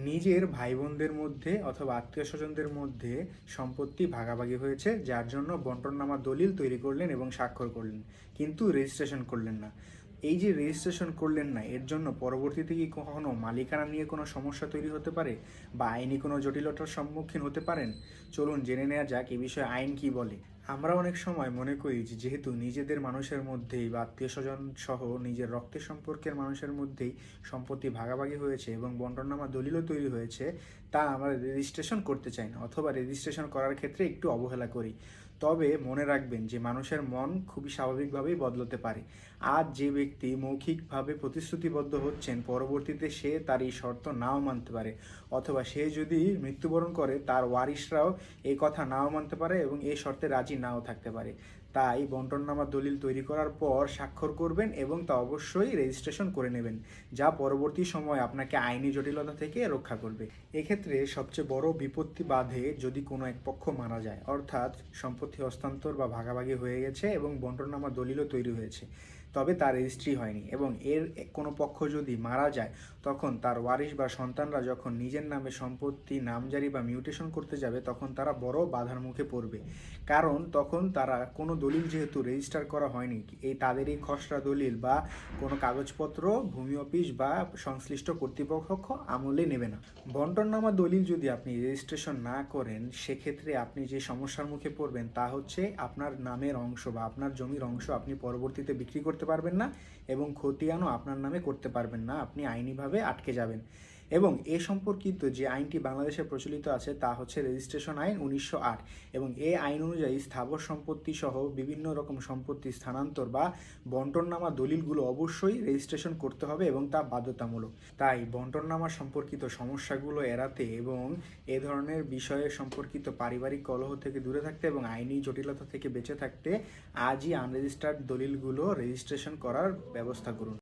নিজের ভাই বোনদের মধ্যে অথবা আত্মীয় স্বজনদের মধ্যে সম্পত্তি ভাগাভাগি হয়েছে, যার জন্য বন্টননামা দলিল তৈরি করলেন এবং স্বাক্ষর করলেন, কিন্তু রেজিস্ট্রেশন করলেন না। এই যে রেজিস্ট্রেশন করলেন না, এর জন্য পরবর্তীতে কি কখনো মালিকানা নিয়ে কোনো সমস্যা তৈরি হতে পারে বা আইনি কোনো জটিলতার সম্মুখীন হতে পারেন? চলুন জেনে নেওয়া যাক এ বিষয়ে আইন কি বলে। আমরা অনেক সময় মনে করি যে যেহেতু নিজেদের মানুষের মধ্যেই বা আত্মীয় স্বজন সহ নিজের রক্তের সম্পর্কের মানুষের মধ্যেই সম্পত্তি ভাগাভাগি হয়েছে এবং বন্টননামা দলিলও তৈরি হয়েছে, তা আমরা রেজিস্ট্রেশন করতে চাই না অথবা রেজিস্ট্রেশন করার ক্ষেত্রে একটু অবহেলা করি। তবে মনে রাখবেন যে মানুষের মন খুবই স্বাভাবিকভাবেই বদলাতে পারে। আজ যে ব্যক্তি মৌখিকভাবে প্রতিশ্রুতিবদ্ধ হচ্ছেন, পরবর্তীতে সে তার এই শর্ত নাও মানতে পারে, অথবা সে যদি মৃত্যুবরণ করে তার ওয়ারিশরাও এই কথা নাও মানতে পারে এবং এই শর্তে রাজি নাও থাকতে পারে। তাই বন্টননামা দলিল তৈরি করার পর স্বাক্ষর করবেন এবং তা অবশ্যই রেজিস্ট্রেশন করে নেবেন, যা পরবর্তী সময় আপনাকে আইনি জটিলতা থেকে রক্ষা করবে। এক্ষেত্রে সবচেয়ে বড় বিপত্তি বাধে যদি কোনো এক পক্ষ মারা যায়, অর্থাৎ সম্পত্তি হস্তান্তর বা ভাগাভাগি হয়ে গেছে এবং বন্টননামা দলিলও তৈরি হয়েছে, তবে তার রেজিস্ট্রি হয়নি এবং এর কোনো পক্ষ যদি মারা যায়, তখন তার ওয়ারিশ বা সন্তানরা যখন নিজের নামে সম্পত্তি নামজারি বা মিউটেশন করতে যাবে, তখন তারা বড় বাধার মুখে পড়বে। কারণ তখন তারা কোনো দলিল যেহেতু রেজিস্টার করা হয়নি, তাদের এই খসড়া দলিল বা কোনো কাগজপত্র ভূমি অফিস বা সংশ্লিষ্ট কর্তৃপক্ষ আমলে নেবে না। বন্টননামা দলিল যদি আপনি রেজিস্ট্রেশন না করেন, সেক্ষেত্রে আপনি যে সমস্যার মুখে পড়বেন তা হচ্ছে আপনার নামের অংশ বা আপনার জমির অংশ আপনি পরবর্তীতে বিক্রি করতে পারবেন না এবং খতিয়ানও আপনার নামে করতে পারবেন না, আপনি আইনিভাবে আটকে যাবেন। এবং এ সম্পর্কিত যে আইনটি বাংলাদেশে প্রচলিত আছে তা হচ্ছে রেজিস্ট্রেশন আইন 1908, এবং এই আইন অনুযায়ী স্থাবর সম্পত্তি সহ বিভিন্ন রকম সম্পত্তি স্থানান্তর বা বন্টননামা দলিলগুলো অবশ্যই রেজিস্ট্রেশন করতে হবে এবং তা বাধ্যতামূলক। তাই বন্টননামা সম্পর্কিত সমস্যাগুলো এড়াতে এবং এ ধরনের বিষয়ে সম্পর্কিত পারিবারিক কলহ থেকে দূরে থাকতে এবং আইনি জটিলতা থেকে বেঁচে থাকতে আজই আনরেজিস্টার্ড দলিলগুলো রেজিস্ট্রেশন করার ব্যবস্থা করুন।